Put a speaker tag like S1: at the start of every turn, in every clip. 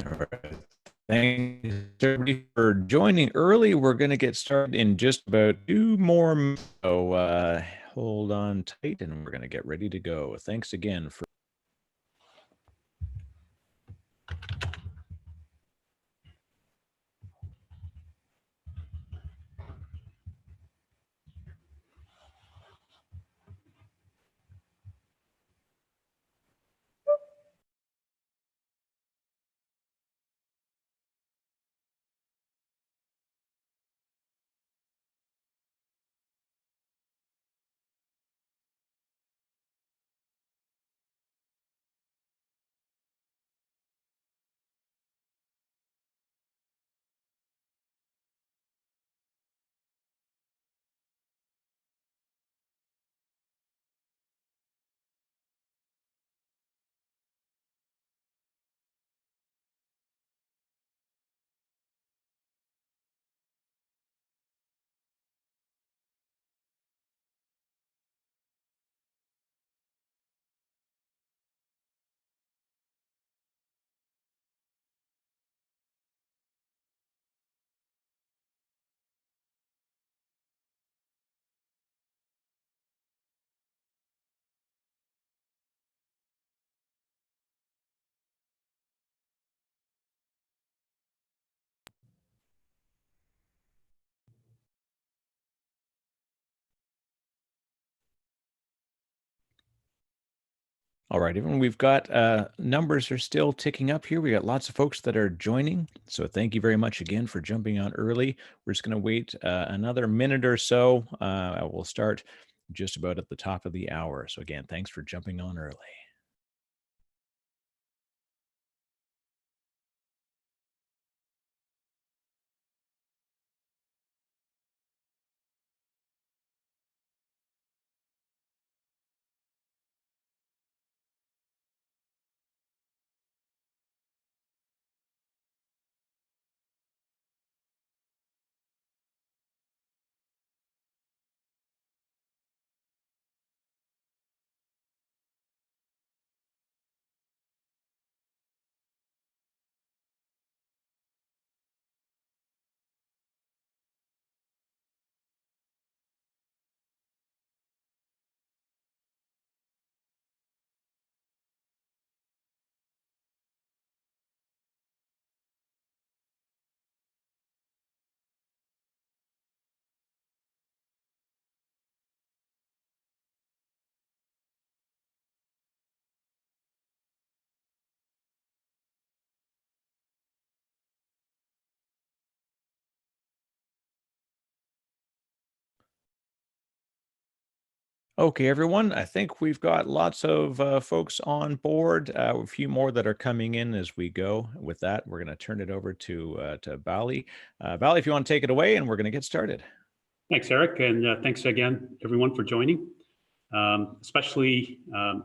S1: All right. Thanks everybody for joining early. We're going to get started in just about 2 more minutes. So hold on tight and we're going to get ready to go. Thanks again for All right, everyone, we've got numbers are still ticking up here. We got lots of folks that are joining. So thank you very much again for jumping on early. We're just going to wait another minute or so. We'll start just about at the top of the hour. So again, thanks for jumping on early. Okay, everyone, I think we've got lots of folks on board, a few more that are coming in as we go. With that, we're going to turn it over to Bali. Bali, if you want to take it away, and we're going to get started.
S2: Thanks, Eric, and thanks again, everyone, for joining, especially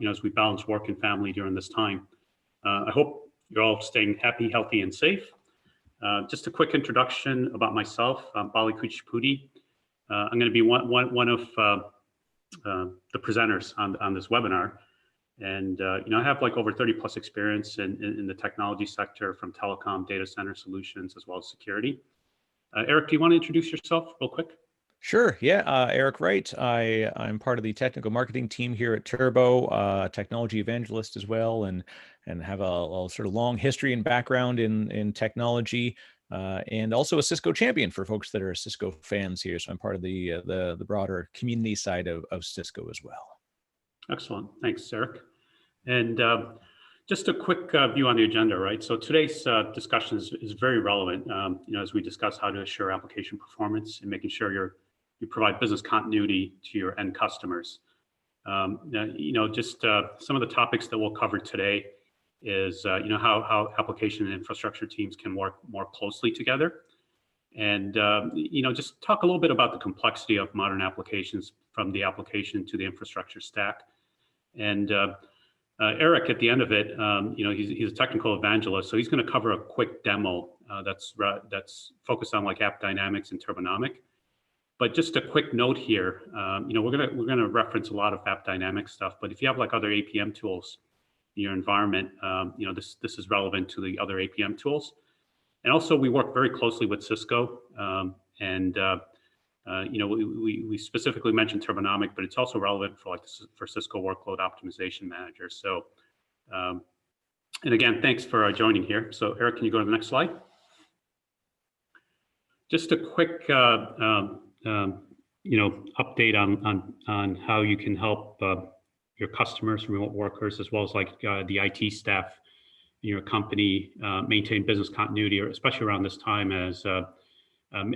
S2: as we balance work and family during this time. I hope you're all staying happy, healthy, and safe. Just a quick introduction about myself. I'm Bali Kuchipudi. I'm going to be one of the presenters on this webinar. And I have like over 30 plus experience in the technology sector, from telecom, data center solutions, as well as security. Eric, do you want to introduce yourself real quick?
S1: Sure. Yeah. Eric Wright. I'm part of the technical marketing team here at Turbo, technology evangelist as well, and have a sort of long history and background in technology, and also a Cisco champion for folks that are Cisco fans here. So I'm part of the broader community side of Cisco as well.
S2: Excellent. Thanks, Eric. And just a quick view on the agenda, right? So today's discussion is very relevant, as we discuss how to assure application performance and making sure you provide business continuity to your end customers. Just some of the topics that we'll cover today is, how application and infrastructure teams can work more closely together. And, just talk a little bit about the complexity of modern applications, from the application to the infrastructure stack. And Eric, at the end of it, he's a technical evangelist, so he's going to cover a quick demo that's focused on like AppDynamics and Turbonomic. But just a quick note here, we're gonna reference a lot of AppDynamics stuff. But if you have like other APM tools, your environment, this is relevant to the other APM tools. And also, we work very closly with Cisco, we specifically mentioned Turbonomic, but it's also relevant for Cisco Workload Optimization Manager. So, and again, thanks for joining here. So, Eric, can you go to the next slide? Just a quick, update on how you can help your customers, remote workers, as well as the IT staff in your company maintain business continuity, or especially around this time as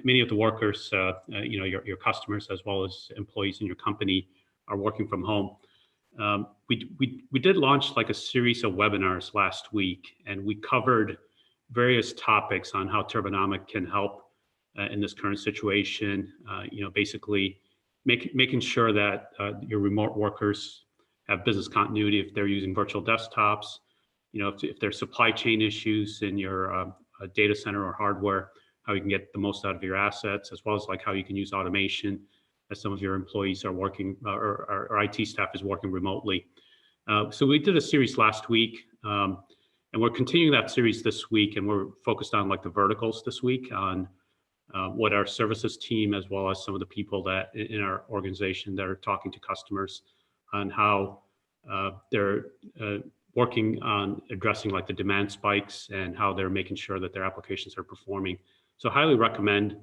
S2: many of the workers, your customers, as well as employees in your company, are working from home. We did launch a series of webinars last week, and we covered various topics on how Turbonomic can help in this current situation. Basically making sure that your remote workers have business continuity if they're using virtual desktops. If there's supply chain issues in your data center or hardware, how you can get the most out of your assets, as well as how you can use automation as some of your employees are working, or IT staff is working remotely. So we did a series last week, and we're continuing that series this week, and we're focused on the verticals this week on what our services team, as well as some of the people that in our organization that are talking to customers on how they're working on addressing the demand spikes and how they're making sure that their applications are performing. So highly recommend,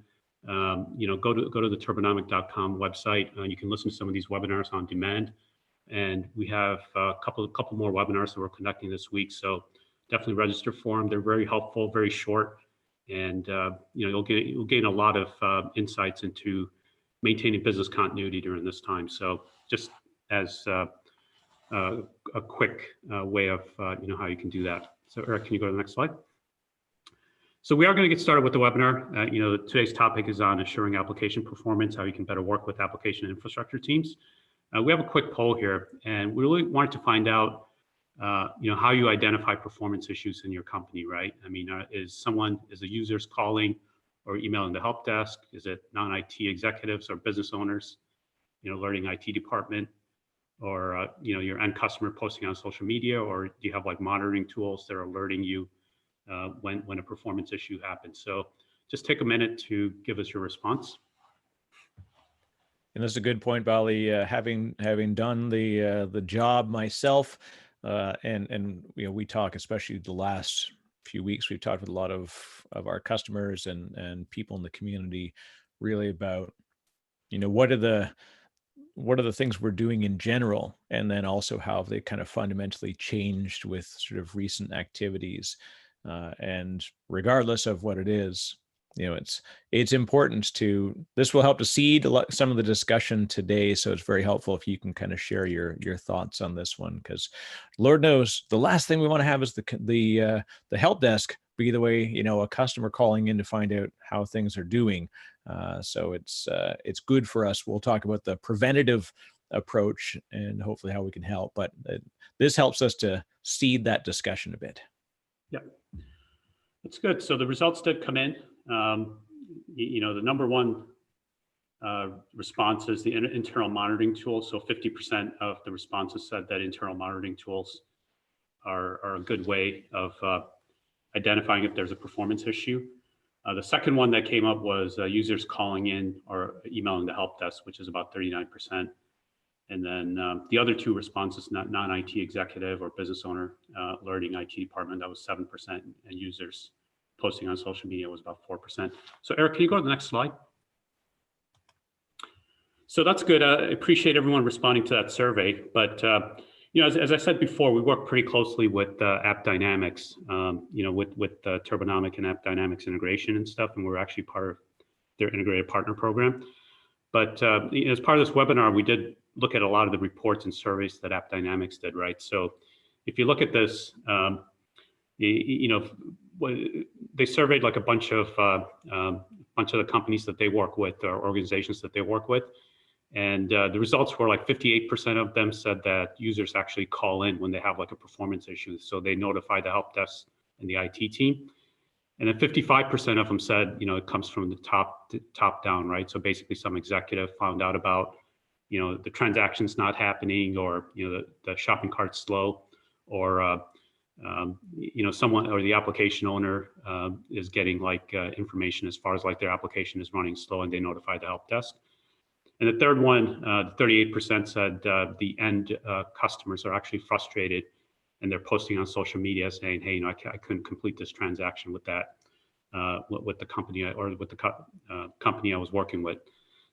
S2: go to the turbonomic.com website. You can listen to some of these webinars on demand. And we have a couple more webinars that we're conducting this week. So definitely register for them. They're very helpful, very short. And you'll gain a lot of insights into maintaining business continuity during this time. So just as a quick way of how you can do that. So Eric, can you go to the next slide? So we are going to get started with the webinar. Today's topic is on assuring application performance, how you can better work with application infrastructure teams. We have a quick poll here, and we really wanted to find out, how you identify performance issues in your company, right? I mean, is the users calling or emailing the help desk? Is it non-IT executives or business owners, alerting IT department, or your end customer posting on social media, or do you have monitoring tools that are alerting you when a performance issue happens? So just take a minute to give us your response.
S1: And that's a good point, Bali. Having done the job myself, and we talk, especially the last few weeks, we've talked with a lot of our customers and people in the community, really about what are the things we're doing in general, and then also how they kind of fundamentally changed with sort of recent activities. And regardless of what it is, it's important this will help to seed some of the discussion today. So it's very helpful if you can kind of share your thoughts on this one, because Lord knows the last thing we want to have is the help desk be the way, a customer calling in to find out how things are doing. So it's good for us. We'll talk about the preventative approach and hopefully how we can help, but this helps us to seed that discussion a bit.
S2: Yeah, that's good. So the results did come in. The number one response is the internal monitoring tools. So 50% of the responses said that internal monitoring tools are a good way of identifying if there's a performance issue. The second one that came up was users calling in or emailing the help desk, which is about 39%. And then the other two responses, non-IT executive or business owner alerting IT department, that was 7%, and users posting on social media was about 4%. So Eric, can you go to the next slide? So that's good. I appreciate everyone responding to that survey. But as I said before, we work pretty closely with AppDynamics, with Turbonomic and AppDynamics integration and stuff, and we're actually part of their integrated partner program. But as part of this webinar, we did look at a lot of the reports and surveys that AppDynamics did, right? So if you look at this, they surveyed a bunch of the companies that they work with, or organizations that they work with. And the results were 58% of them said that users actually call in when they have a performance issue. So they notify the help desk and the IT team. And then 55% of them said, it comes from the top down, right? So basically some executive found out about, the transactions not happening, or, the shopping cart's slow, or someone or the application owner is getting like information as far as like their application is running slow and they notify the help desk. And the third one, 38% said the end customers are actually frustrated and they're posting on social media saying, hey, I couldn't complete this transaction with that, with the company or with the company I was working with.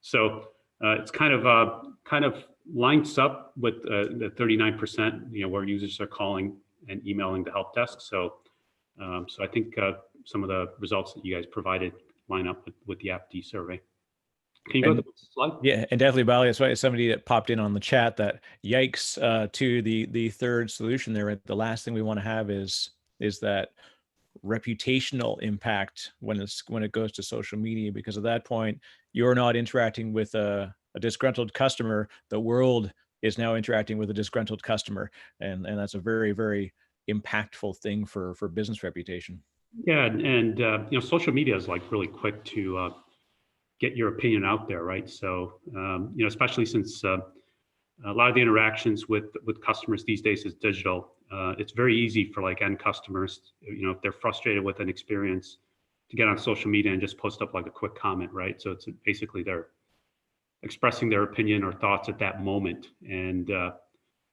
S2: So it's kind of lines up with the 39%, where users are calling and emailing the help desk. So I think some of the results that you guys provided line up with the AppD survey. Can you go to the next slide?
S1: Yeah, and definitely, Bali. That's why somebody that popped in on the chat that yikes to the third solution there. The last thing we want to have is that reputational impact when it goes to social media, because at that point you're not interacting with a disgruntled customer. The world is now interacting with a disgruntled customer, and that's a very, very impactful thing for business reputation.
S2: Yeah, and social media is like really quick to get your opinion out there, right? So especially since a lot of the interactions with customers these days is digital. It's very easy for like end customers, if they're frustrated with an experience, to get on social media and just post up like a quick comment, right? So it's basically they're expressing their opinion or thoughts at that moment, and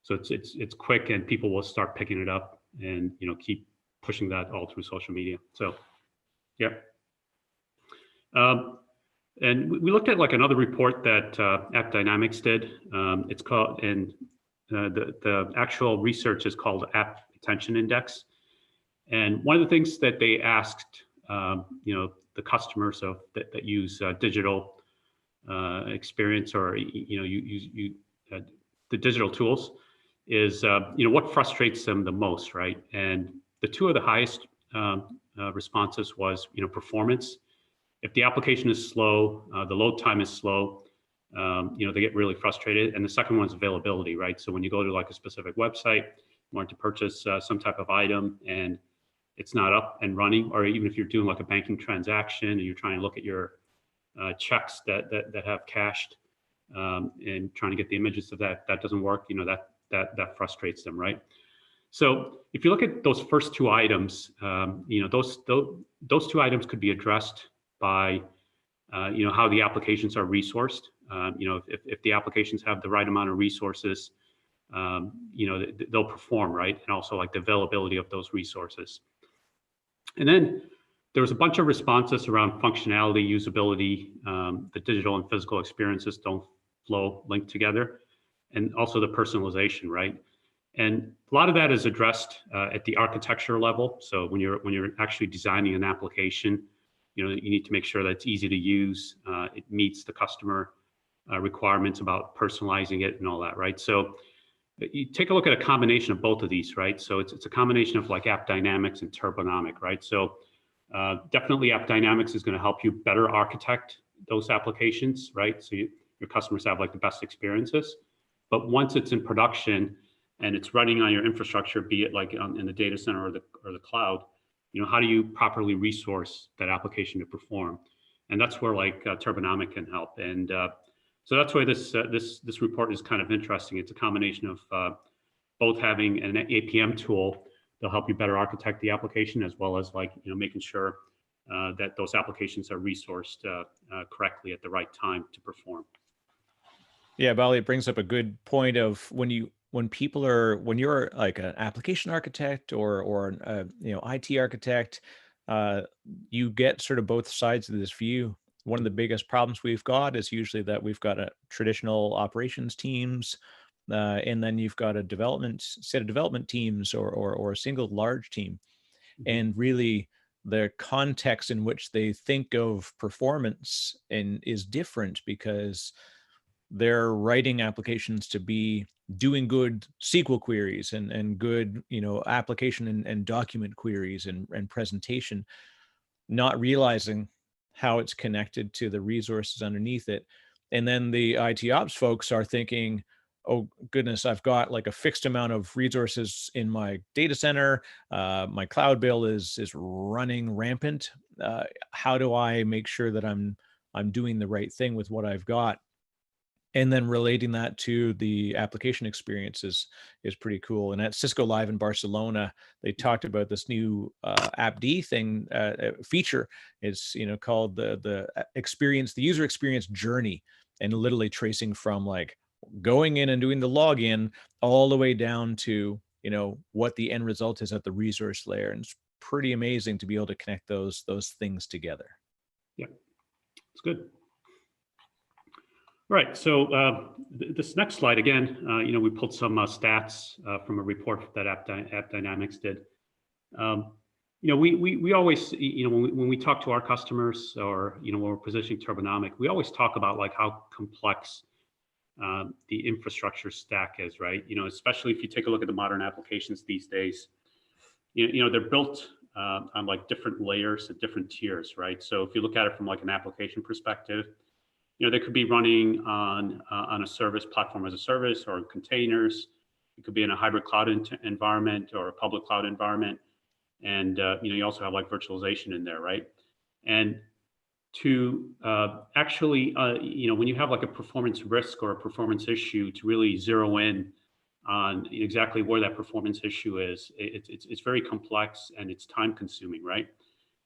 S2: so it's quick, and people will start picking it up and keep pushing that all through social media. So yeah. And we looked at like another report that AppDynamics did. It's called, and the actual research is called AppAttention Index. And one of the things that they asked, the customers that use digital experience or the digital tools is what frustrates them the most, right? And the two of the highest responses was performance. If the application is slow, the load time is slow, they get really frustrated. And the second one is availability, right? So when you go to like a specific website, you want to purchase some type of item and it's not up and running, or even if you're doing like a banking transaction and you're trying to look at your checks that have cached and trying to get the images of that doesn't work, that frustrates them, right? So if you look at those first two items, those two items could be addressed by how the applications are resourced. If the applications have the right amount of resources, they'll perform, right? And also like the availability of those resources. And then there was a bunch of responses around functionality, usability, the digital and physical experiences don't flow linked together, and also the personalization, right? And a lot of that is addressed at the architecture level. So when you're actually designing an application, you need to make sure that it's easy to use, it meets the customer requirements about personalizing it and all that, right? So you take a look at a combination of both of these, right? So it's a combination of like AppDynamics and Turbonomic, right? So definitely AppDynamics is going to help you better architect those applications, right? So your customers have like the best experiences. But once it's in production and it's running on your infrastructure, be it like in the data center or the cloud, how do you properly resource that application to perform? And that's where like Turbonomic can help. And so that's why this report is kind of interesting. It's a combination of both having an APM tool that'll help you better architect the application, as well as like making sure that those applications are resourced correctly at the right time to perform.
S1: Yeah, Bali, it brings up a good point of when you're like an application architect or an IT architect, you get sort of both sides of this view. One of the biggest problems we've got is usually that we've got a traditional operations teams, and then you've got a set of development teams or a single large team. And really the context in which they think of performance is different, because they're writing applications to be doing good SQL queries and good, application and document queries and presentation, not realizing how it's connected to the resources underneath it. And then the IT ops folks are thinking, oh goodness, I've got like a fixed amount of resources in my data center. My cloud bill is running rampant. How do I make sure that I'm doing the right thing with what I've got? and then relating that to the application experience is pretty cool. And at Cisco Live in Barcelona, they talked about this new AppD thing feature. It's called the experience, the user experience journey, and literally tracing from like going in and doing the login all the way down to what the end result is at the resource layer. And it's pretty amazing to be able to connect those things together.
S2: Yeah, it's good. All right, so this next slide again, we pulled some stats from a report that AppDynamics did. We always, when we talk to our customers, or when we're positioning Turbonomic, we always talk about like how complex the infrastructure stack is, right? Especially if you take a look at the modern applications these days, they're built on like different layers and different tiers, right? So if you look at it from like an application perspective, they could be running on a service platform as a service, or containers. It could be in a hybrid cloud environment or a public cloud environment. And you also have like virtualization in there, right? And to actually, when you have like a performance risk or a performance issue, to really zero in on exactly where that performance issue is, it's very complex and it's time consuming, right?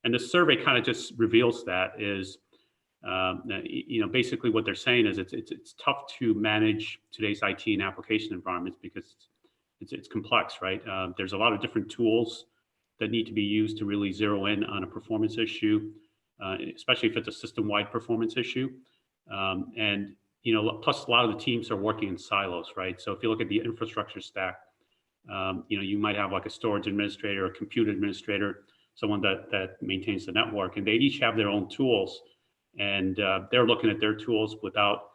S2: And the survey kind of just reveals that is, basically what they're saying is it's tough to manage today's IT and application environments because it's complex, right? There's a lot of different tools that need to be used to really zero in on a performance issue, especially if it's a system-wide performance issue. And plus a lot of the teams are working in silos, right? So if you look at the infrastructure stack, you might have like a storage administrator, a compute administrator, someone that maintains the network, and they each have their own tools. And they're looking at their tools without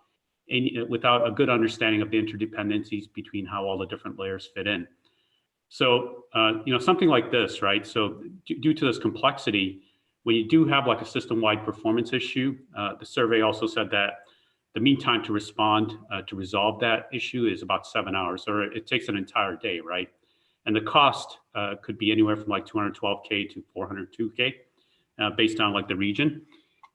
S2: a good understanding of the interdependencies between how all the different layers fit in. So something like this, right? So due to this complexity, when you do have like a system-wide performance issue, the survey also said that the mean time to respond to resolve that issue is about 7 hours, or it takes an entire day, right? And the cost could be anywhere from like $212K to $402K based on like the region.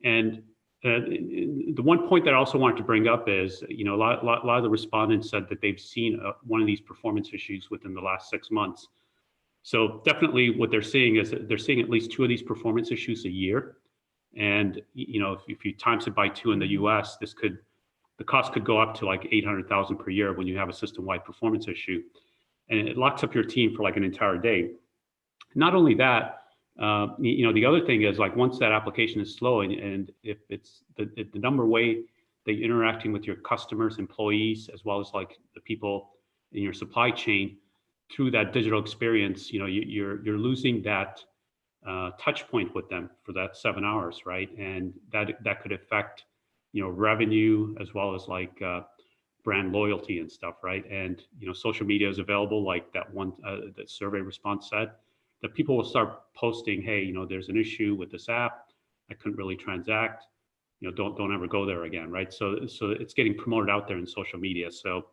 S2: And the one point that I also wanted to bring up is, a lot of the respondents said that they've seen one of these performance issues within the last 6 months. So definitely what they're seeing is that they're seeing at least 2 of these performance issues a year. And, if you times it by 2 in the US, the cost could go up to like $800,000 per year when you have a system-wide performance issue. And it locks up your team for like an entire day. Not only that, the other thing is like once that application is slow, and if it's the number way that you're interacting with your customers, employees, as well as like the people in your supply chain through that digital experience, you're losing that touch point with them for that 7 hours, right? And that could affect revenue as well as like brand loyalty and stuff, right? And social media is available, like that one that survey response said, that people will start posting, hey, there's an issue with this app, I couldn't really transact, don't ever go there again, right? So it's getting promoted out there in social media. So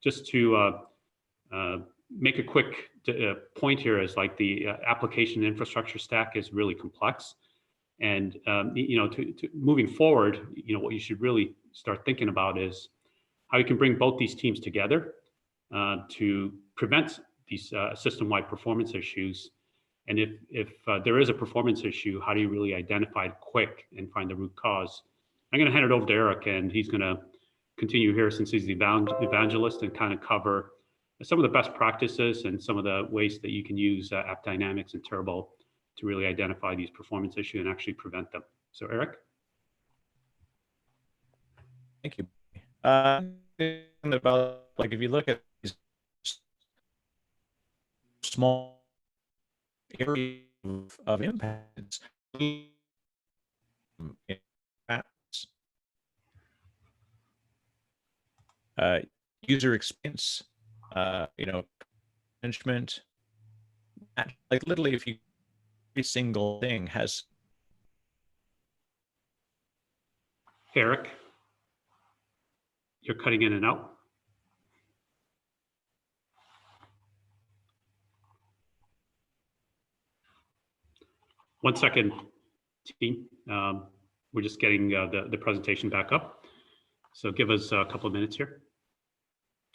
S2: just to make a quick point here is like the application infrastructure stack is really complex. And to moving forward, what you should really start thinking about is how you can bring both these teams together to prevent these system-wide performance issues. And if there is a performance issue, how do you really identify it quick and find the root cause? I'm going to hand it over to Eric, and he's going to continue here since he's the evangelist and kind of cover some of the best practices and some of the ways that you can use AppDynamics and Turbo to really identify these performance issues and actually prevent them. So Eric?
S1: Thank you. About like if you look at these small areas of impact, user experience, management, like literally if you every single thing has.
S2: Eric, you're cutting in and out. One second, team. We're just getting the presentation back up. So give us a couple of minutes here,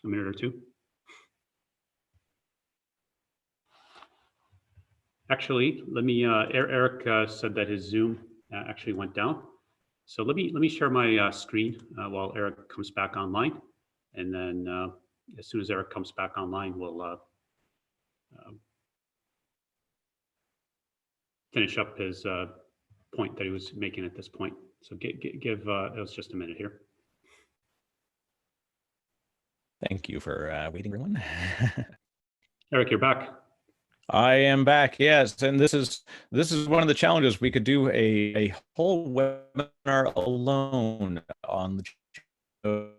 S2: a minute or two. Actually, let me, Eric said that his Zoom actually went down. So let me share my screen while Eric comes back online. And then as soon as Eric comes back online, we'll finish up his point that he was making at this point. So give us just a minute here.
S1: Thank you for waiting, everyone.
S2: Eric, you're back.
S1: I am back, yes, and this is one of the challenges. We could do a whole webinar alone on the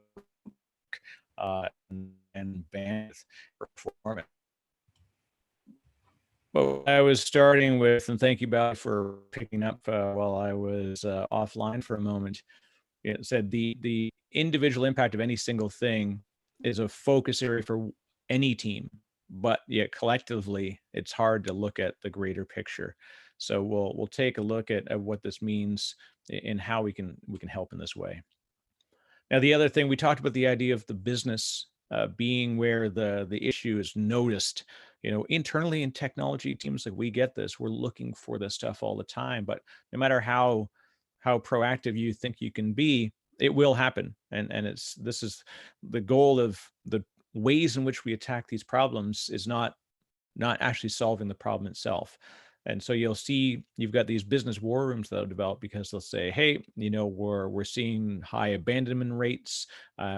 S1: and bandwidth performance. But I was starting with, and thank you, Bali, for picking up while I was offline for a moment. It said the individual impact of any single thing is a focus area for any team, but yet collectively, it's hard to look at the greater picture. So we'll take a look at what this means and how we can help in this way. Now, the other thing we talked about, the idea of the business being where the issue is noticed. You know, internally in technology teams, like, we get this, we're looking for this stuff all the time, but no matter how proactive you think you can be, it will happen. And this is the goal of the ways in which we attack these problems is not actually solving the problem itself. And so you'll see you've got these business war rooms that'll develop because they'll say, hey, you know, we're seeing high abandonment rates,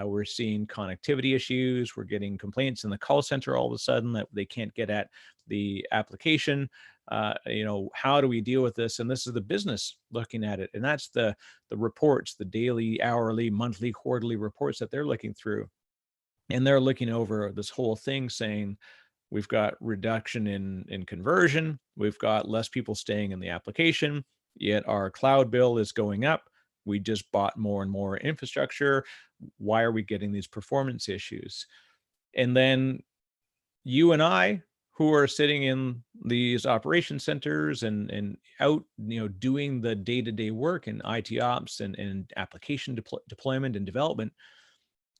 S1: we're seeing connectivity issues, we're getting complaints in the call center all of a sudden that they can't get at the application. You know, how do we deal with this? And this is the business looking at it, and that's the reports, the daily, hourly, monthly, quarterly reports that they're looking through, and they're looking over this whole thing, saying, we've got reduction in conversion. We've got less people staying in the application, yet our cloud bill is going up. We just bought more and more infrastructure. Why are we getting these performance issues? And then you and I, who are sitting in these operation centers and out, you know, doing the day-to-day work in IT ops and application deployment and development,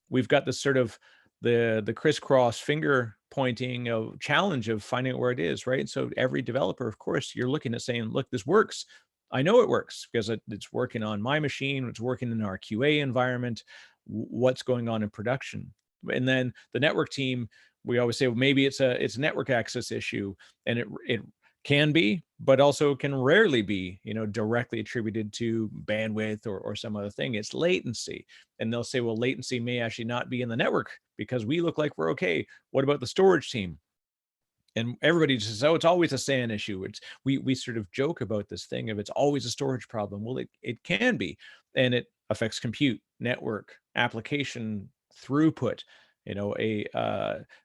S1: we've got this sort of the crisscross finger pointing of challenge of finding out where it is, right? So every developer, of course, you're looking at saying, look, this works. I know it works because it's working on my machine, it's working in our QA environment. What's going on in production? And then the network team, we always say, well, maybe it's a network access issue, and it can be, but also can rarely be, you know, directly attributed to bandwidth or some other thing. It's latency. And they'll say, well, latency may actually not be in the network because we look like we're okay. What about the storage team? And everybody just says, oh, it's always a SAN issue. It's we sort of joke about this thing of it's always a storage problem. Well, it can be, and it affects compute, network, application throughput. You know,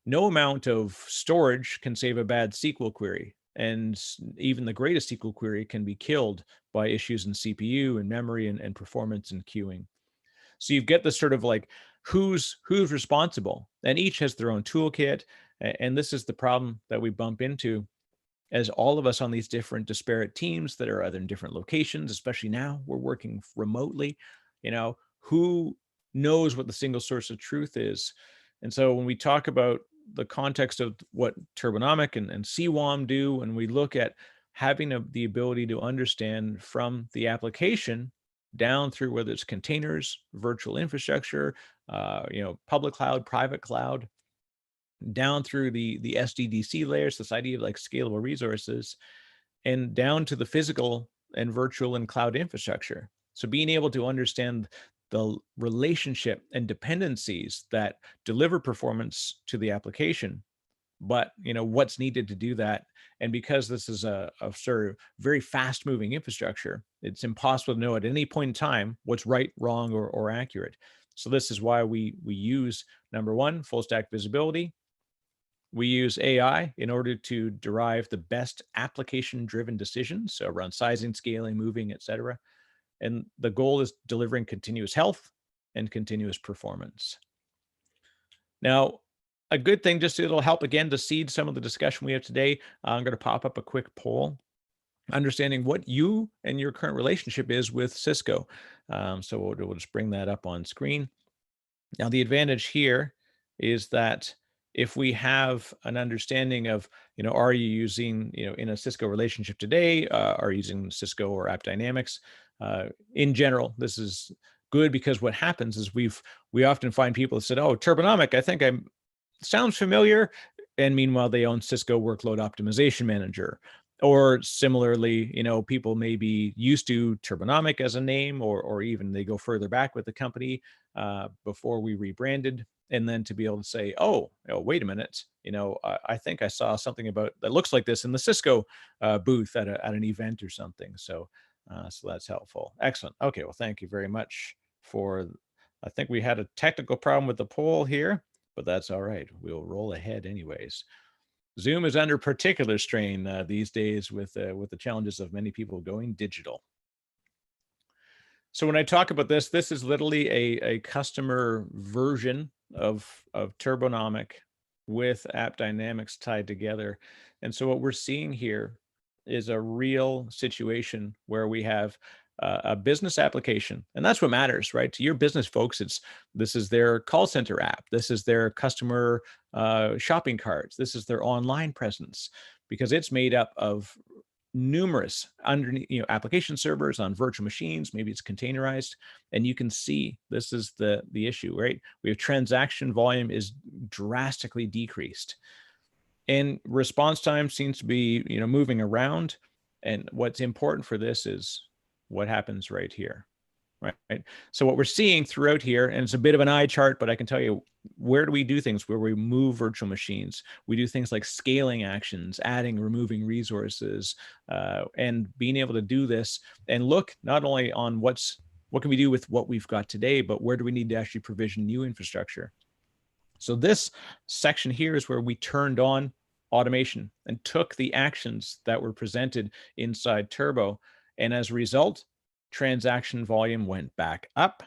S1: no amount of storage can save a bad SQL query. And even the greatest SQL query can be killed by issues in CPU and memory and performance and queuing. So you get this sort of like, who's responsible, and each has their own toolkit. And this is the problem that we bump into as all of us on these different disparate teams that are either in different locations, especially now we're working remotely. You know, who knows what the single source of truth is? And so when we talk about the context of what Turbonomic and CWAM do, and we look at having the ability to understand from the application down through whether it's containers, virtual infrastructure, you know, public cloud, private cloud, down through the SDDC layers, this idea of like scalable resources, and down to the physical and virtual and cloud infrastructure. So being able to understand the relationship and dependencies that deliver performance to the application, but you know what's needed to do that. And because this is a sort of very fast moving infrastructure, it's impossible to know at any point in time what's right, wrong, or accurate. So this is why we use, number one, full stack visibility. We use AI in order to derive the best application driven decisions, so around sizing, scaling, moving, et cetera. And the goal is delivering continuous health and continuous performance. Now, a good thing, just it'll help again to seed some of the discussion we have today. I'm going to pop up a quick poll, understanding what you and your current relationship is with Cisco. So we'll just bring that up on screen. Now, the advantage here is that if we have an understanding of, are you using, in a Cisco relationship today, are you using Cisco or AppDynamics? In general, this is good because what happens is we often find people that said, oh, Turbonomic, I think I'm sounds familiar. And meanwhile, they own Cisco Workload Optimization Manager. Or similarly, people may be used to Turbonomic as a name, or even they go further back with the company before we rebranded. And then to be able to say, oh, wait a minute, I think I saw something about that looks like this in the Cisco booth at an event or something. So that's helpful. Excellent. Okay, well, thank you very much for. I think we had a technical problem with the poll here, but that's all right. We'll roll ahead anyways. Zoom is under particular strain these days with the challenges of many people going digital. So when I talk about this, this is literally a customer version of Turbonomic with AppDynamics tied together. And so what we're seeing here is a real situation where we have a business application, and that's what matters, right? To your business folks, this is their call center app, this is their customer shopping carts, this is their online presence, because it's made up of numerous underneath, application servers on virtual machines. Maybe it's containerized, and you can see this is the issue, right? We have transaction volume is drastically decreased, and response time seems to be, moving around. And what's important for this is what happens right here. Right. So what we're seeing throughout here, and it's a bit of an eye chart, but I can tell you where do we do things where we move virtual machines. We do things like scaling actions, adding, removing resources, and being able to do this and look not only on what can we do with what we've got today, but where do we need to actually provision new infrastructure. So this section here is where we turned on automation and took the actions that were presented inside Turbo. And as a result, transaction volume went back up.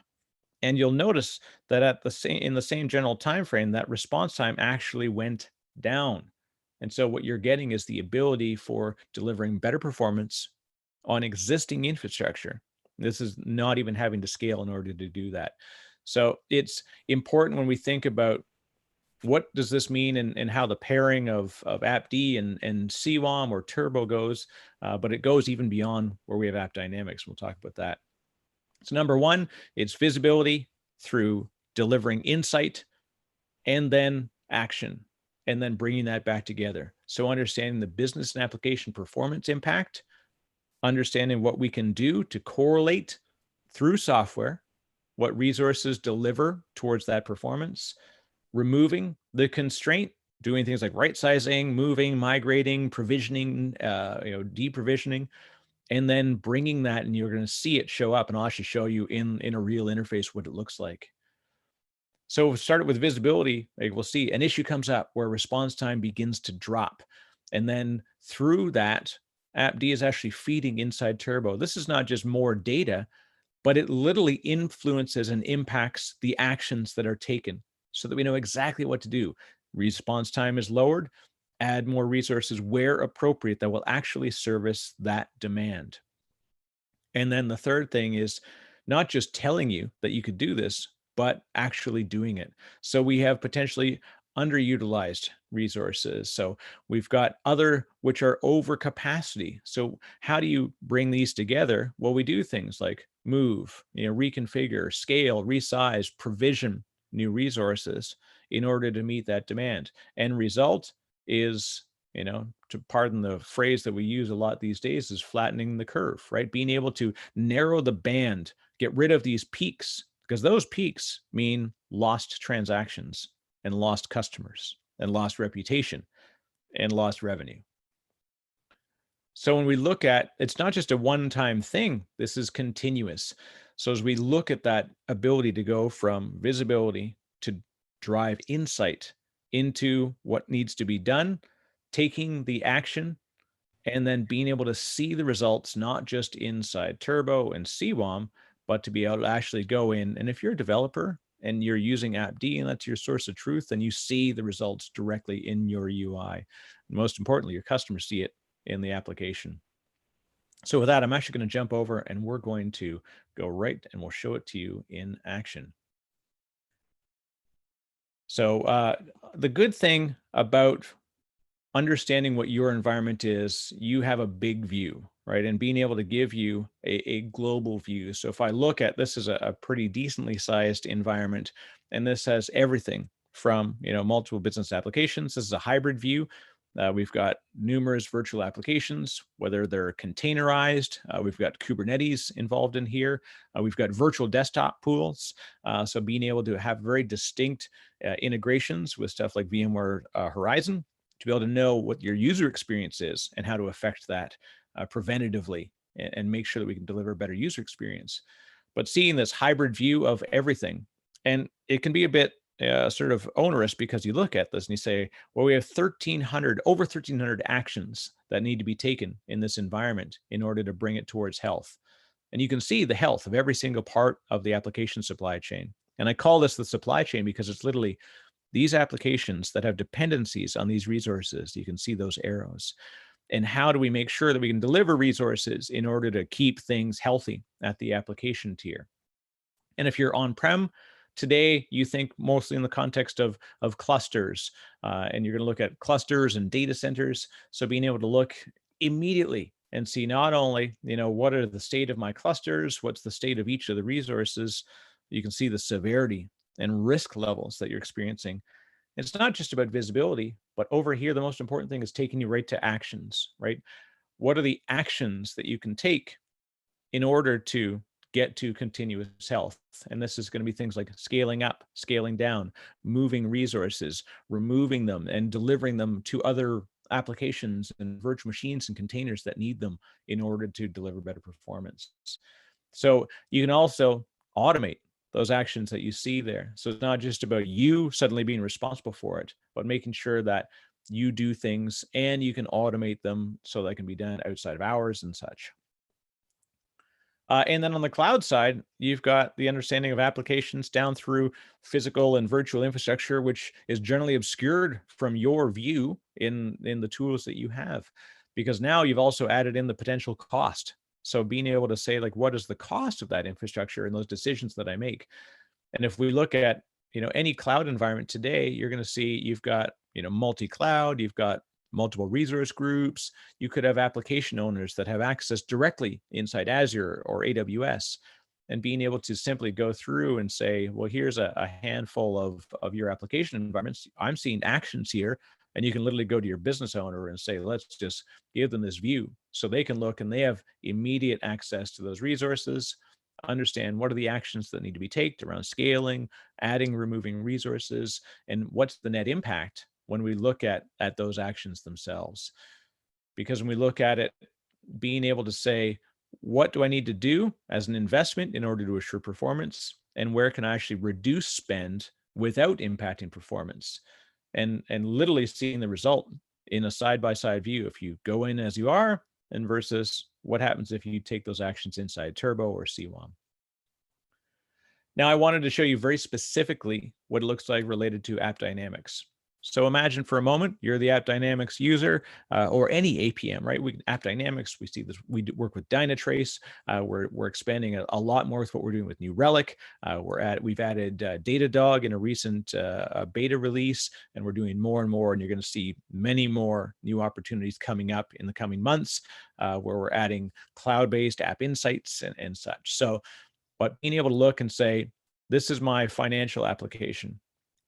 S1: And you'll notice that in the same general time frame, that response time actually went down. And so what you're getting is the ability for delivering better performance on existing infrastructure. This is not even having to scale in order to do that. So it's important when we think about what does this mean and how the pairing of AppD and CWAM or Turbo goes, but it goes even beyond where we have AppDynamics. We'll talk about that. So number one, it's visibility through delivering insight and then action, and then bringing that back together. So understanding the business and application performance impact, understanding what we can do to correlate through software, what resources deliver towards that performance, removing the constraint, doing things like right sizing, moving, migrating, provisioning, deprovisioning, and then bringing that, and you're going to see it show up, and I'll actually show you in a real interface what it looks like. So we'll start with visibility. Like we'll see an issue comes up where response time begins to drop. And then through that, AppD is actually feeding inside Turbo. This is not just more data, but it literally influences and impacts the actions that are taken so that we know exactly what to do. Response time is lowered, add more resources where appropriate that will actually service that demand. And then the third thing is not just telling you that you could do this, but actually doing it. So we have potentially underutilized resources. So we've got other which are over capacity. So how do you bring these together? Well, we do things like move, reconfigure, scale, resize, provision new resources in order to meet that demand. End result is, to pardon the phrase that we use a lot these days, is flattening the curve, right? Being able to narrow the band, get rid of these peaks, because those peaks mean lost transactions and lost customers and lost reputation and lost revenue. So when we look at, it's not just a one-time thing, this is continuous. So as we look at that ability to go from visibility to drive insight into what needs to be done, taking the action, and then being able to see the results, not just inside Turbo and CWAM, but to be able to actually go in. And if you're a developer and you're using AppD and that's your source of truth, then you see the results directly in your UI. And most importantly, your customers see it in the application. So with that, I'm actually going to jump over and we're going to go right and we'll show it to you in action. So the good thing about understanding what your environment is, you have a big view, right? And being able to give you a global view. So if I look at this is a pretty decently sized environment, and this has everything from multiple business applications. This is a hybrid view. We've got numerous virtual applications, whether they're containerized. We've got Kubernetes involved in here. We've got virtual desktop pools. So being able to have very distinct integrations with stuff like VMware Horizon, to be able to know what your user experience is and how to affect that preventatively and make sure that we can deliver a better user experience. But seeing this hybrid view of everything, and it can be a bit sort of onerous because you look at this and you say, well, we have over 1,300 actions that need to be taken in this environment in order to bring it towards health. And you can see the health of every single part of the application supply chain. And I call this the supply chain because it's literally these applications that have dependencies on these resources. You can see those arrows. And how do we make sure that we can deliver resources in order to keep things healthy at the application tier? And if you're on-prem, today you think mostly in the context of clusters, and you're going to look at clusters and data centers. So being able to look immediately and see not only what are the state of my clusters, what's the state of each of the resources, you can see the severity and risk levels that you're experiencing. It's not just about visibility, but over here, the most important thing is taking you right to actions, right? What are the actions that you can take in order to get to continuous health? And this is going to be things like scaling up, scaling down, moving resources, removing them, and delivering them to other applications and virtual machines and containers that need them in order to deliver better performance. So you can also automate those actions that you see there. So it's not just about you suddenly being responsible for it, but making sure that you do things and you can automate them so that can be done outside of hours and such. And then on the cloud side, you've got the understanding of applications down through physical and virtual infrastructure, which is generally obscured from your view in the tools that you have, because now you've also added in the potential cost. So being able to say, like, what is the cost of that infrastructure and those decisions that I make? And if we look at any cloud environment today, you're going to see you've got multi-cloud, you've got multiple resource groups. You could have application owners that have access directly inside Azure or AWS, and being able to simply go through and say, well, here's a handful of your application environments. I'm seeing actions here. And you can literally go to your business owner and say, let's just give them this view so they can look and they have immediate access to those resources, understand what are the actions that need to be taken around scaling, adding, removing resources, and what's the net impact when we look at those actions themselves. Because when we look at it, being able to say, what do I need to do as an investment in order to assure performance, and where can I actually reduce spend without impacting performance? And literally seeing the result in a side-by-side view if you go in as you are and versus what happens if you take those actions inside Turbo or CWAM. Now, I wanted to show you very specifically what it looks like related to AppDynamics. So imagine for a moment you're the AppDynamics user or any APM, right? AppDynamics, we see this. We work with Dynatrace. We're expanding a lot more with what we're doing with New Relic. We've added Datadog in a recent beta release, and we're doing more and more. And you're going to see many more new opportunities coming up in the coming months, where we're adding cloud-based app insights and such. So, but being able to look and say, this is my financial application,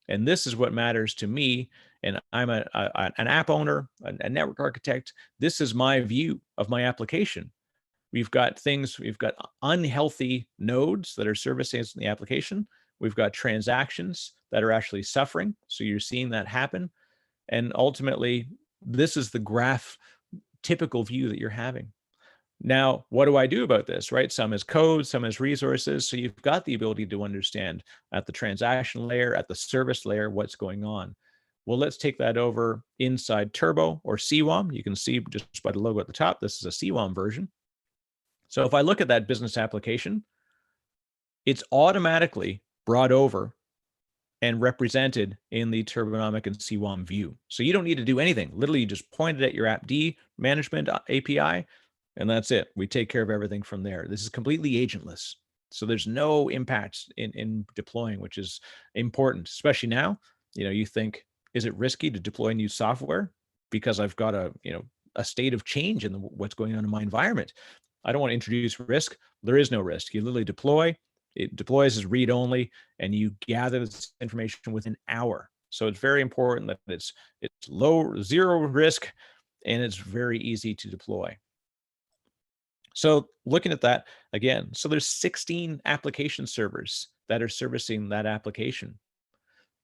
S1: and this is what matters to me. And I'm an app owner, a network architect. This is my view of my application. We've got unhealthy nodes that are servicing the application. We've got transactions that are actually suffering. So you're seeing that happen. And ultimately, this is the graph typical view that you're having. Now, what do I do about this, right? Some is code, some is resources. So you've got the ability to understand at the transaction layer, at the service layer, what's going on. Well, let's take that over inside Turbo or CWAM. You can see just by the logo at the top, this is a CWAM version. So if I look at that business application, it's automatically brought over and represented in the Turbonomic and CWAM view. So you don't need to do anything. Literally, you just point it at your AppD management API, and that's it. We take care of everything from there. This is completely agentless. So there's no impacts in deploying, which is important, especially now, You think, is it risky to deploy new software because I've got a state of change in what's going on in my environment? I don't want to introduce risk. There is no risk. You literally deploy. It deploys as read only, and you gather this information within an hour. So it's very important that it's zero risk, and it's very easy to deploy. So looking at that again, so there's 16 application servers that are servicing that application.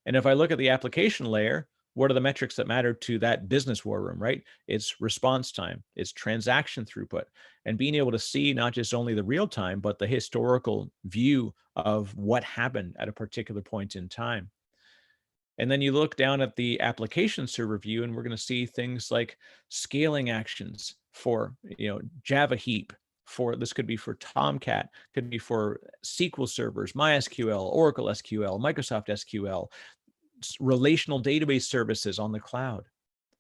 S1: And if I look at the application layer, what are the metrics that matter to that business war room, right? It's response time, it's transaction throughput, and being able to see not just only the real time, but the historical view of what happened at a particular point in time. And then you look down at the application server view, and we're going to see things like scaling actions for, Java heap. This could be for Tomcat, could be for SQL servers, MySQL, Oracle SQL, Microsoft SQL, relational database services on the cloud.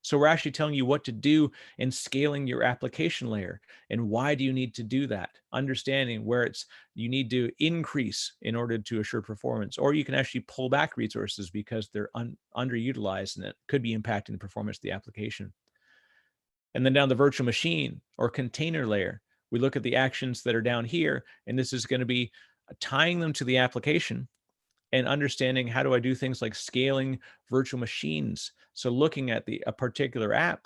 S1: So we're actually telling you what to do in scaling your application layer, and why do you need to do that? Understanding where you need to increase in order to assure performance, or you can actually pull back resources because they're underutilized and it could be impacting the performance of the application. And then down the virtual machine or container layer, we look at the actions that are down here, and this is going to be tying them to the application and understanding how do I do things like scaling virtual machines. So looking at a particular app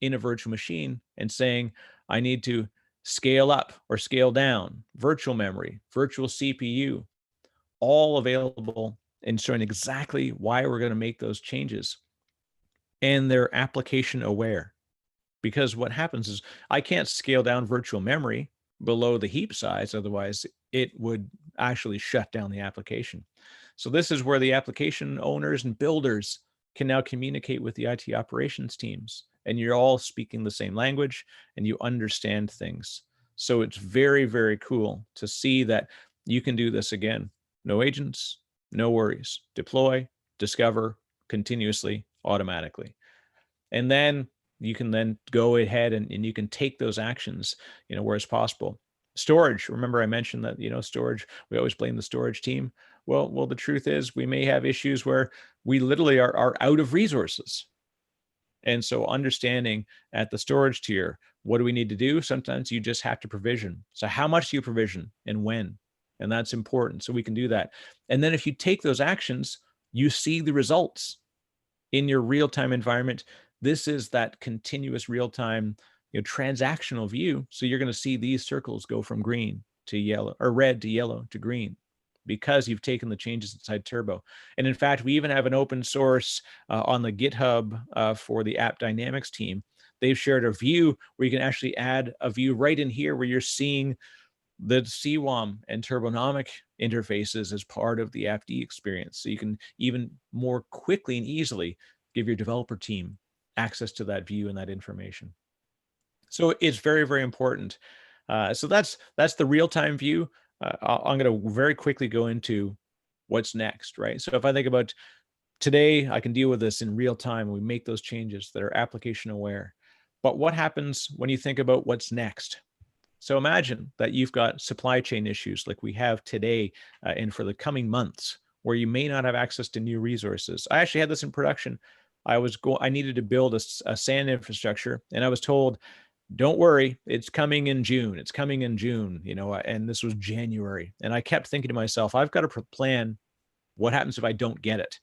S1: in a virtual machine and saying, I need to scale up or scale down virtual memory, virtual CPU, all available, and showing exactly why we're going to make those changes. And they're application aware. Because what happens is I can't scale down virtual memory below the heap size, otherwise it would actually shut down the application. So this is where the application owners and builders can now communicate with the IT operations teams, and you're all speaking the same language and you understand things. So it's very, very cool to see that you can do this again. No agents, no worries. Deploy, discover continuously, automatically. And then you can then go ahead and you can take those actions, where it's possible. Storage, remember I mentioned that, storage, we always blame the storage team. Well, the truth is we may have issues where we literally are out of resources. And so understanding at the storage tier, what do we need to do? Sometimes you just have to provision. So how much do you provision and when? And that's important. So we can do that. And then if you take those actions, you see the results in your real-time environment. This is that continuous real-time, transactional view. So you're going to see these circles go from green to yellow, or red to yellow to green, because you've taken the changes inside Turbo. And in fact, we even have an open source on the GitHub for the AppDynamics team. They've shared a view where you can actually add a view right in here where you're seeing the CWAM and Turbonomic interfaces as part of the AppD experience. So you can even more quickly and easily give your developer team access to that view and that information. So it's very, very important. So that's the real-time view. I'm going to very quickly go into what's next, right? So if I think about today, I can deal with this in real time. We make those changes that are application aware. But what happens when you think about what's next? So imagine that you've got supply chain issues like we have today and for the coming months, where you may not have access to new resources. I actually had this in production. I needed to build a SAN infrastructure, and I was told, don't worry, it's coming in June. It's coming in June, and this was January. And I kept thinking to myself, I've got to plan what happens if I don't get it.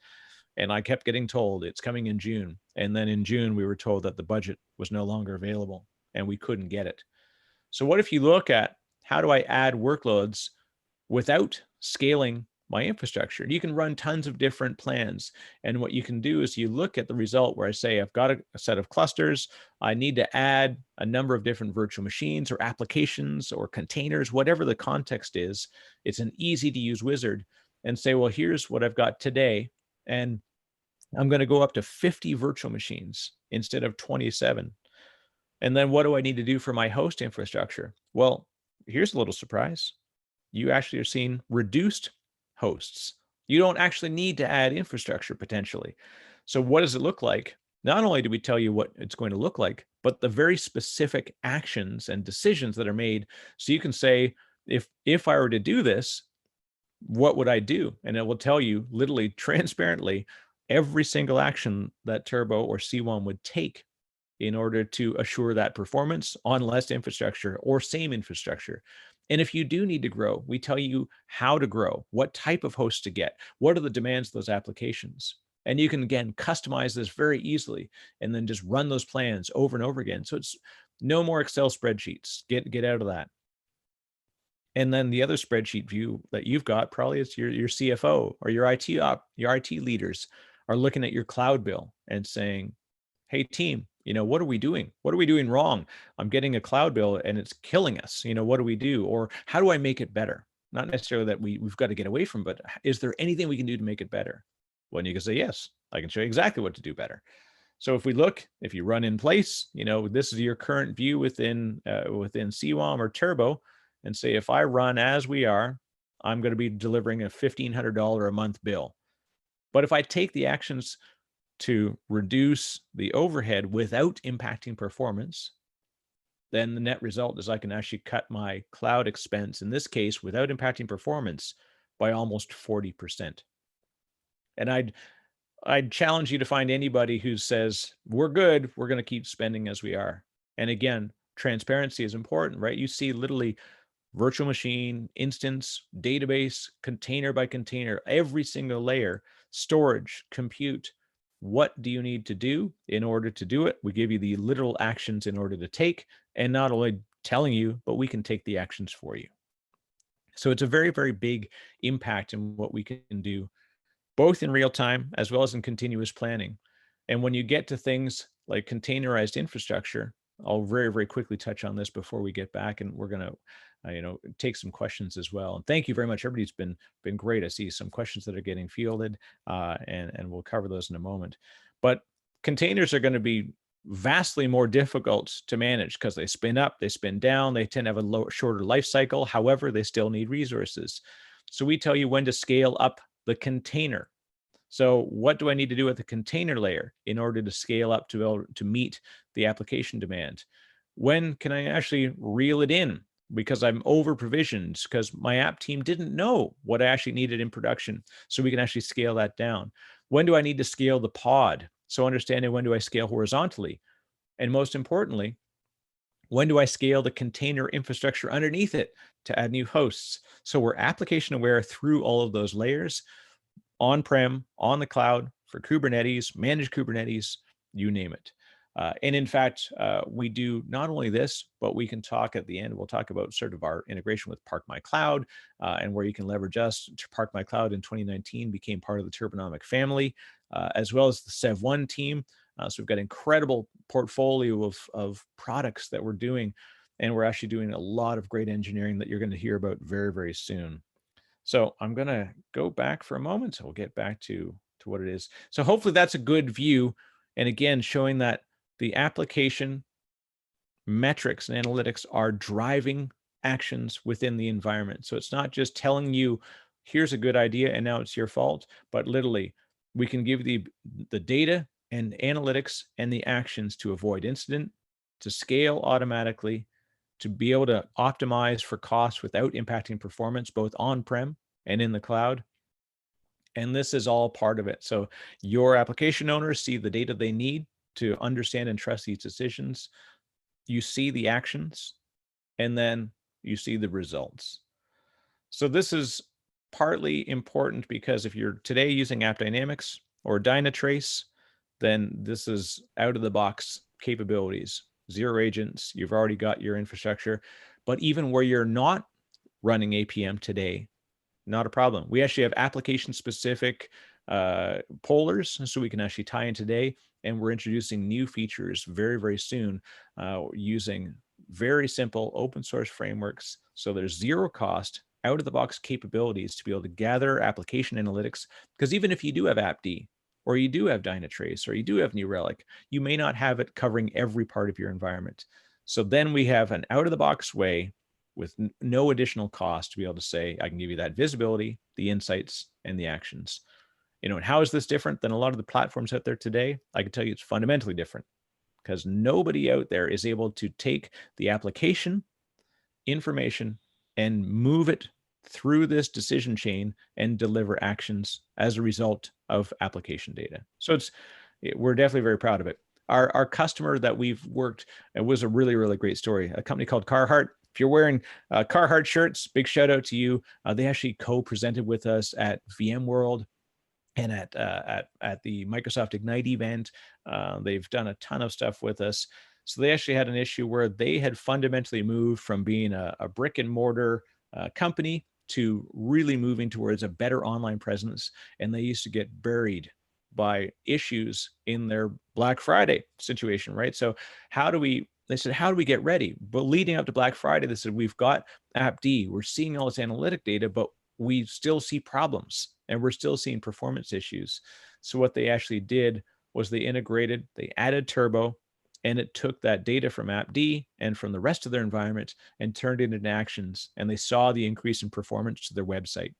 S1: And I kept getting told it's coming in June. And then in June, we were told that the budget was no longer available and we couldn't get it. So what if you look at how do I add workloads without scaling my infrastructure? You can run tons of different plans. And what you can do is you look at the result where I say, I've got a set of clusters. I need to add a number of different virtual machines or applications or containers, whatever the context is. It's an easy to use wizard, and say, well, here's what I've got today. And I'm going to go up to 50 virtual machines instead of 27. And then what do I need to do for my host infrastructure? Well, here's a little surprise. You actually are seeing reduced hosts. You don't actually need to add infrastructure potentially. So what does it look like? Not only do we tell you what it's going to look like, but the very specific actions and decisions that are made. So you can say, if I were to do this, what would I do? And it will tell you literally transparently every single action that Turbo or C1 would take in order to assure that performance on less infrastructure or same infrastructure. And if you do need to grow, we tell you how to grow, what type of host to get, what are the demands of those applications. And you can, again, customize this very easily and then just run those plans over and over again. So it's no more Excel spreadsheets. Get out of that. And then the other spreadsheet view that you've got probably is your CFO or your IT leaders are looking at your cloud bill and saying, hey team, what are we doing? What are we doing wrong? I'm getting a cloud bill and it's killing us. What do we do? Or how do I make it better? Not necessarily that we've got to get away from, but is there anything we can do to make it better? Well, and you can say, yes, I can show you exactly what to do better. So if you run in place, this is your current view within CWAM or Turbo, and say, if I run as we are, I'm going to be delivering a $1,500 a month bill. But if I take the actions to reduce the overhead without impacting performance, then the net result is I can actually cut my cloud expense, in this case, without impacting performance, by almost 40%. And I'd challenge you to find anybody who says, we're good, we're going to keep spending as we are. And again, transparency is important, right? You see literally virtual machine, instance, database, container by container, every single layer, storage, compute. What do you need to do in order to do it? We give you the literal actions in order to take, and not only telling you, but we can take the actions for you. So it's a very, very big impact in what we can do, both in real time as well as in continuous planning. And when you get to things like containerized infrastructure, I'll very, very quickly touch on this before we get back, and we're going to take some questions as well. And thank you very much. Everybody's been great. I see some questions that are getting fielded, and we'll cover those in a moment. But containers are going to be vastly more difficult to manage because they spin up, they spin down, they tend to have a shorter life cycle. However, they still need resources. So we tell you when to scale up the container. So what do I need to do at the container layer in order to scale up to be able to meet the application demand? When can I actually reel it in because I'm over provisioned, because my app team didn't know what I actually needed in production, so we can actually scale that down? When do I need to scale the pod? So understanding when do I scale horizontally? And most importantly, when do I scale the container infrastructure underneath it to add new hosts? So we're application aware through all of those layers, on-prem, on the cloud, for Kubernetes, managed Kubernetes, you name it. And in fact, we do not only this, but we can talk at the end, we'll talk about sort of our integration with Park My Cloud, and where you can leverage us. Park My Cloud in 2019 became part of the Turbonomic family, as well as the Sev1 team. So we've got incredible portfolio of products that we're doing, and we're actually doing a lot of great engineering that you're going to hear about very, very soon. So I'm going to go back for a moment. So we'll get back to what it is. So hopefully that's a good view. And again, showing that the application metrics and analytics are driving actions within the environment. So it's not just telling you, here's a good idea and now it's your fault, but literally we can give the data and analytics and the actions to avoid incident, to scale automatically, to be able to optimize for cost without impacting performance, both on-prem and in the cloud. And this is all part of it. So your application owners see the data they need to understand and trust these decisions. You see the actions, and then you see the results. So this is partly important because if you're today using AppDynamics or Dynatrace, then this is out of the box capabilities, zero agents, you've already got your infrastructure. But even where you're not running APM today, not a problem. We actually have application-specific polars, so we can actually tie in today, and we're introducing new features very, very soon using very simple open source frameworks. So there's zero cost, out of the box capabilities to be able to gather application analytics, because even if you do have AppD, or you do have Dynatrace, or you do have New Relic, you may not have it covering every part of your environment. So then we have an out of the box way with no additional cost to be able to say, I can give you that visibility, the insights, and the actions. And how is this different than a lot of the platforms out there today? I can tell you it's fundamentally different, because nobody out there is able to take the application information and move it through this decision chain and deliver actions as a result of application data. So we're definitely very proud of it. Our customer that we've worked, it was a really, really great story. A company called Carhartt. If you're wearing Carhartt shirts, big shout out to you. They actually co-presented with us at VMworld and at the Microsoft Ignite event. They've done a ton of stuff with us. So they actually had an issue where they had fundamentally moved from being a brick and mortar company to really moving towards a better online presence. And they used to get buried by issues in their Black Friday situation, right? So they said, how do we get ready? But leading up to Black Friday, they said, we've got AppD, we're seeing all this analytic data, but we still see problems and we're still seeing performance issues. So what they actually did was they added Turbo, and it took that data from AppD and from the rest of their environment and turned it into actions. And they saw the increase in performance to their website.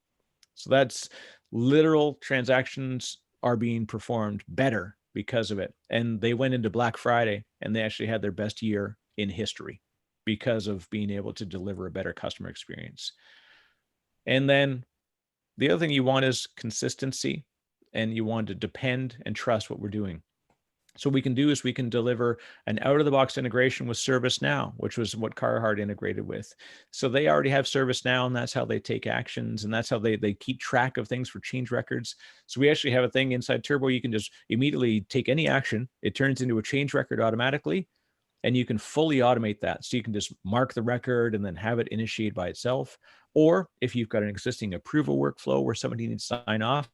S1: So that's literal transactions are being performed better because of it. And they went into Black Friday and they actually had their best year in history because of being able to deliver a better customer experience. And then the other thing you want is consistency, and you want to depend and trust what we're doing. So what we can do is we can deliver an out-of-the-box integration with ServiceNow, which was what Carhartt integrated with. So they already have ServiceNow, and that's how they take actions, and that's how they keep track of things for change records. So we actually have a thing inside Turbo. You can just immediately take any action. It turns into a change record automatically, and you can fully automate that. So you can just mark the record and then have it initiate by itself. Or if you've got an existing approval workflow where somebody needs to sign off,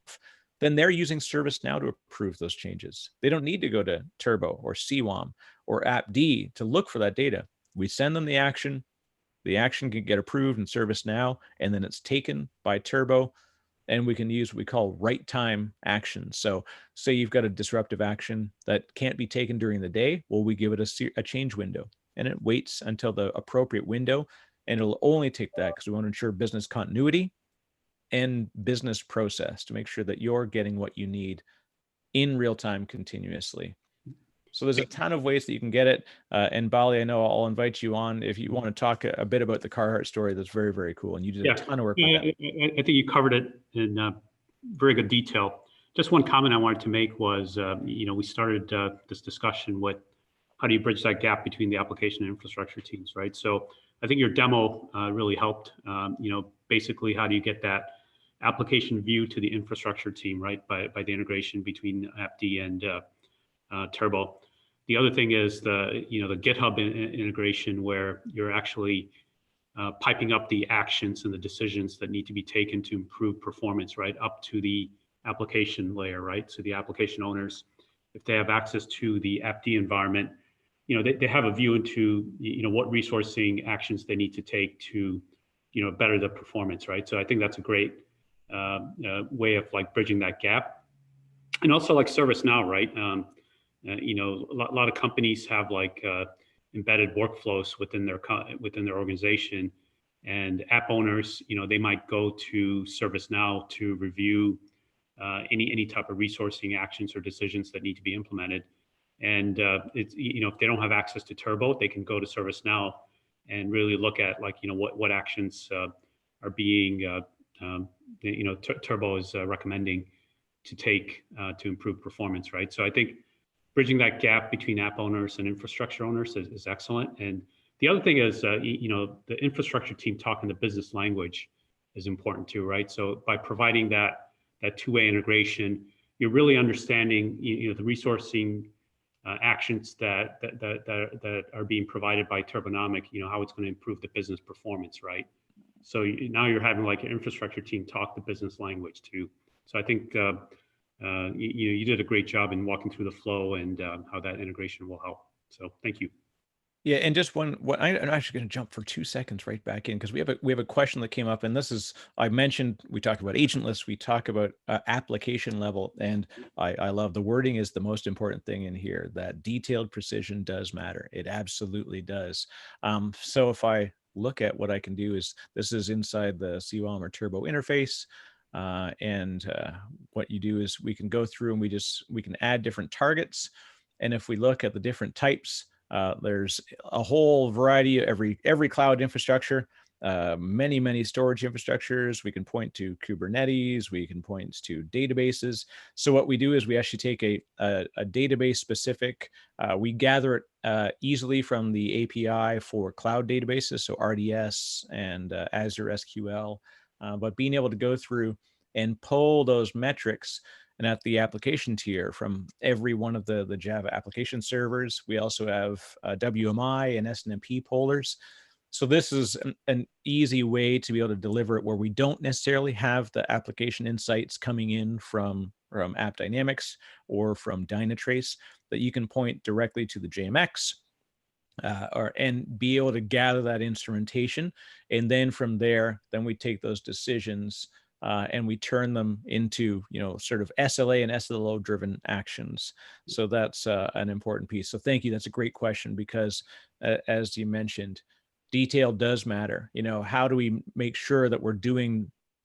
S1: then they're using ServiceNow to approve those changes. They don't need to go to Turbo or CWAM or AppD to look for that data. We send them the action can get approved in ServiceNow, and then it's taken by Turbo, and we can use what we call right time actions. So say you've got a disruptive action that can't be taken during the day, well, we give it a change window, and it waits until the appropriate window, and it'll only take that because we want to ensure business continuity and business process to make sure that you're getting what you need in real time continuously. So there's a ton of ways that you can get it. And Bali, I know I'll invite you on if you want to talk a bit about the Carhartt story. That's very, very cool. And you did a ton of work with that.
S2: I think you covered it in very good detail. Just one comment I wanted to make was, we started this discussion with how do you bridge that gap between the application and infrastructure teams, right? So I think your demo really helped. Basically, how do you get that application view to the infrastructure team, right? By the integration between AppD and Turbo. The other thing is the GitHub integration, where you're actually piping up the actions and the decisions that need to be taken to improve performance, right, up to the application layer, right? So the application owners, if they have access to the AppD environment, they have a view into what resourcing actions they need to take to better the performance, right? So I think that's a great way of bridging that gap. And also ServiceNow, right? A lot of companies have embedded workflows within their organization, and app owners, they might go to ServiceNow to review any type of resourcing actions or decisions that need to be implemented. And it's if they don't have access to Turbo, they can go to ServiceNow and really look at what actions are being Turbo is recommending to take to improve performance, right? So I think bridging that gap between app owners and infrastructure owners is excellent. And the other thing is, the infrastructure team talking the business language is important too, right? So by providing that two-way integration, you're really understanding the resourcing actions that are being provided by Turbonomic, how it's going to improve the business performance, right? So now you're having an infrastructure team talk the business language too. So I think you did a great job in walking through the flow and how that integration will help. So thank you.
S1: Yeah, and just I'm actually going to jump for 2 seconds right back in because we have a question that came up, and this is we talked about agentless, we talk about application level, and I love the wording is the most important thing in here. That detailed precision does matter. It absolutely does. So if I look at what I can do is this is inside the CWAM or Turbo interface. And what you do is we can go through and we can add different targets. And if we look at the different types, there's a whole variety of every cloud infrastructure. many storage infrastructures. We can point to Kubernetes. We can point to databases. So what we do is we actually take a database specific. We gather it easily from the API for cloud databases, so RDS and Azure SQL. But being able to go through and pull those metrics and at the application tier from every one of the Java application servers. We also have WMI and SNMP polars. So this is an easy way to be able to deliver it where we don't necessarily have the application insights coming in from AppDynamics or from Dynatrace, that you can point directly to the JMX and be able to gather that instrumentation. And then from there, then we take those decisions and we turn them into, sort of SLA and SLO driven actions. So that's an important piece. So thank you. That's a great question because as you mentioned, detail does matter. How do we make sure that we're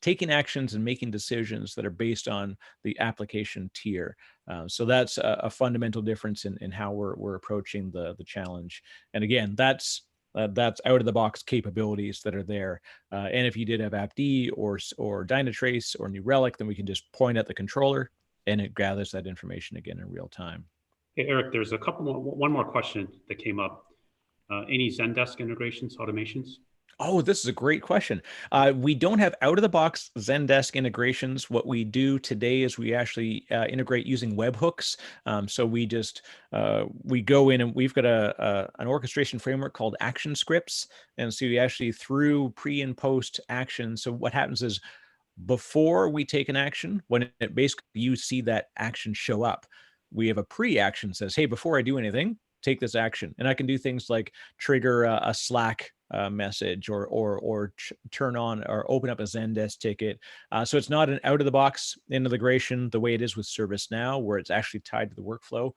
S1: taking actions and making decisions that are based on the application tier? So that's a fundamental difference in how we're approaching the challenge. And again, that's out of the box capabilities that are there. And if you did have AppD or Dynatrace or New Relic, then we can just point at the controller and it gathers that information again in real time.
S2: Hey, Eric, there's one more question that came up. Any Zendesk integrations, automations?
S1: Oh, this is a great question. We don't have out-of-the-box Zendesk integrations. What we do today is we actually integrate using webhooks. So we go in and we've got an orchestration framework called Action Scripts. And so we actually through pre and post action. So what happens is before we take an action, when it basically you see that action show up, we have a pre-action that says, hey, before I do anything, take this action. And I can do things like trigger a Slack message or turn on or open up a Zendesk ticket. So it's not an out of the box integration the way it is with ServiceNow, where it's actually tied to the workflow,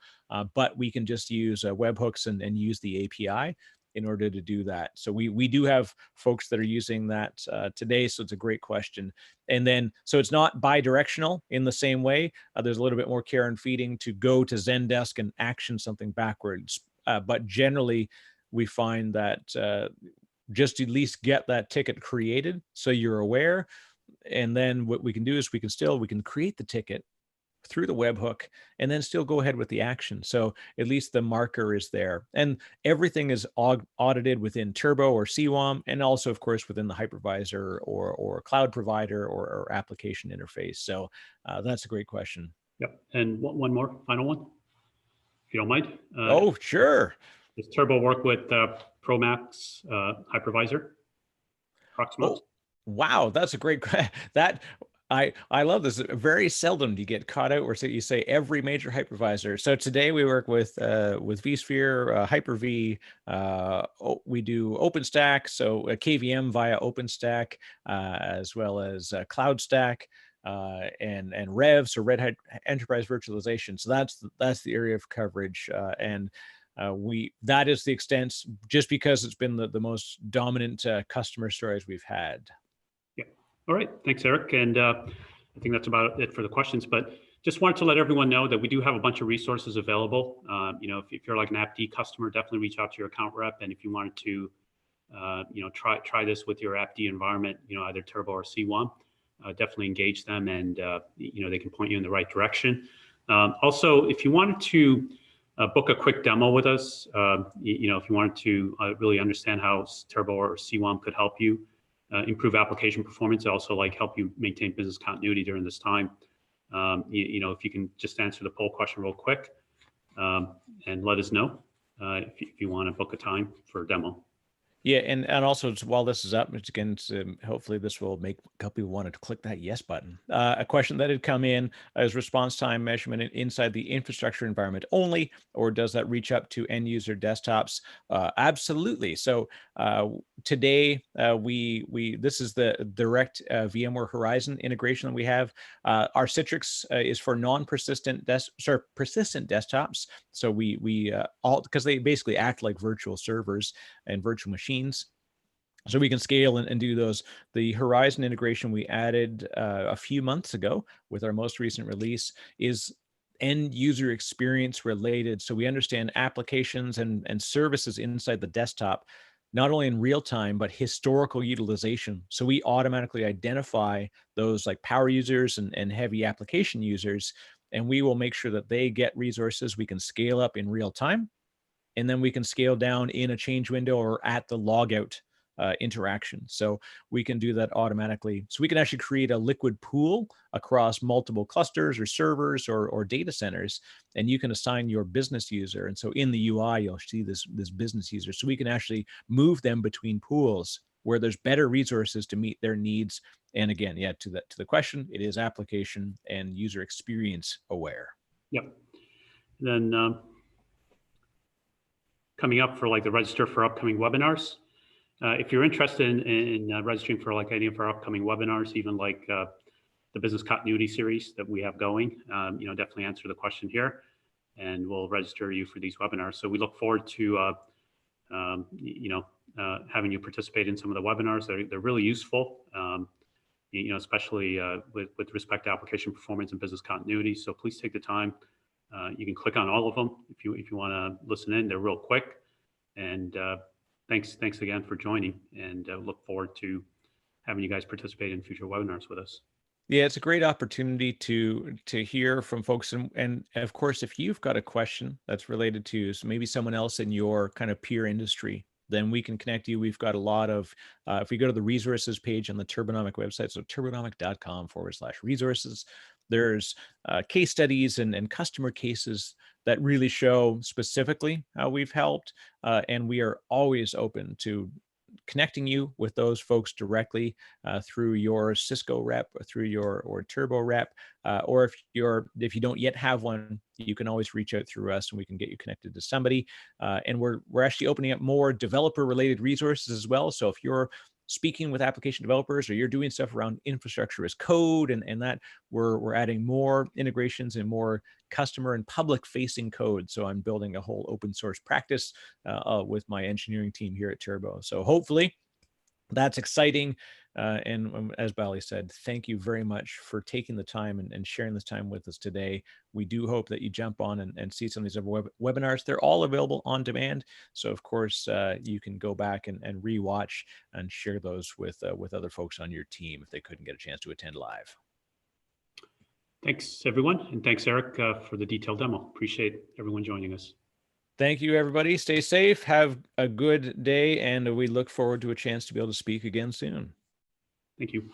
S1: but we can just use webhooks and use the API in order to do that. So we do have folks that are using that today. So it's a great question. And then, so it's not bi-directional in the same way. There's a little bit more care and feeding to go to Zendesk and action something backwards. But generally, we find that just at least get that ticket created so you're aware. And then what we can do is we can create the ticket through the webhook and then still go ahead with the action. So at least the marker is there. And everything is audited within Turbo or CWAM, and also, of course, within the hypervisor or cloud provider or application interface. So that's a great question.
S2: Yep. And one more, final one, if you don't mind.
S1: Oh, sure.
S2: Does Turbo work with Promax hypervisor?
S1: Oh, wow, that's a great that. I love this. Very seldom do you get caught out where you say every major hypervisor. So today we work with vSphere, Hyper-V. We do OpenStack, so KVM via OpenStack, as well as CloudStack and Rev, so Red Hat Enterprise Virtualization. So that's the area of coverage, and that is the extent, just because it's been the most dominant customer stories we've had.
S2: All right, thanks, Eric. And I think that's about it for the questions, but just wanted to let everyone know that we do have a bunch of resources available. If you're like an AppD customer, definitely reach out to your account rep. And if you wanted to, try this with your AppD environment, either Turbo or C1, definitely engage them and, they can point you in the right direction. Also, if you wanted to book a quick demo with us, if you wanted to really understand how Turbo or C1 could help you, improve application performance, also help you maintain business continuity during this time. If you can just answer the poll question real quick and let us know if you want to book a time for a demo.
S1: Yeah, and also while this is up, again, hopefully this will make a couple people want to click that yes button. A question that had come in is response time measurement inside the infrastructure environment only, or does that reach up to end user desktops? Absolutely. So today this is the direct VMware Horizon integration that we have. Our Citrix is for non-persistent persistent desktops. So we all, because they basically act like virtual servers and virtual machines. So we can scale and do those. The Horizon integration we added a few months ago with our most recent release is end user experience related. So we understand applications and services inside the desktop not only in real time, but historical utilization. So we automatically identify those like power users and heavy application users, and we will make sure that they get resources we can scale up in real time, and then we can scale down in a change window or at the logout interaction. So we can do that automatically. So we can actually create a liquid pool across multiple clusters or servers or data centers, and you can assign your business user. And so in the UI, you'll see this business user. So we can actually move them between pools where there's better resources to meet their needs. And again, yeah, to the question, it is application and user experience aware.
S2: Yep. Then coming up for like the register for upcoming webinars. If you're interested in registering for like any of our upcoming webinars, even like the business continuity series that we have going, definitely answer the question here, and we'll register you for these webinars. So we look forward to having you participate in some of the webinars. They're really useful, especially with respect to application performance and business continuity. So please take the time. You can click on all of them if you want to listen in. They're real quick, and thanks again for joining, and look forward to having you guys participate in future webinars with us.
S1: Yeah, it's a great opportunity to hear from folks, and of course, if you've got a question that's related to maybe someone else in your kind of peer industry, then we can connect you. We've got a lot of, if we go to the resources page on the Turbonomic website, so turbonomic.com/resources, there's case studies and customer cases that really show specifically how we've helped, and we are always open to connecting you with those folks directly through your Cisco rep, or through your Turbo rep, or if you don't yet have one, you can always reach out through us, and we can get you connected to somebody. And we're actually opening up more developer related resources as well. So if you're speaking with application developers, or you're doing stuff around infrastructure as code, and that we're adding more integrations and more customer and public facing code. So I'm building a whole open source practice with my engineering team here at Turbo. So hopefully that's exciting. And as Bali said, thank you very much for taking the time and sharing this time with us today. We do hope that you jump on and see some of these other webinars. They're all available on demand. So of course, you can go back and rewatch and share those with other folks on your team if they couldn't get a chance to attend live.
S2: Thanks, everyone. And thanks, Eric, for the detailed demo. Appreciate everyone joining us.
S1: Thank you, everybody. Stay safe. Have a good day. And we look forward to a chance to be able to speak again soon.
S2: Thank you.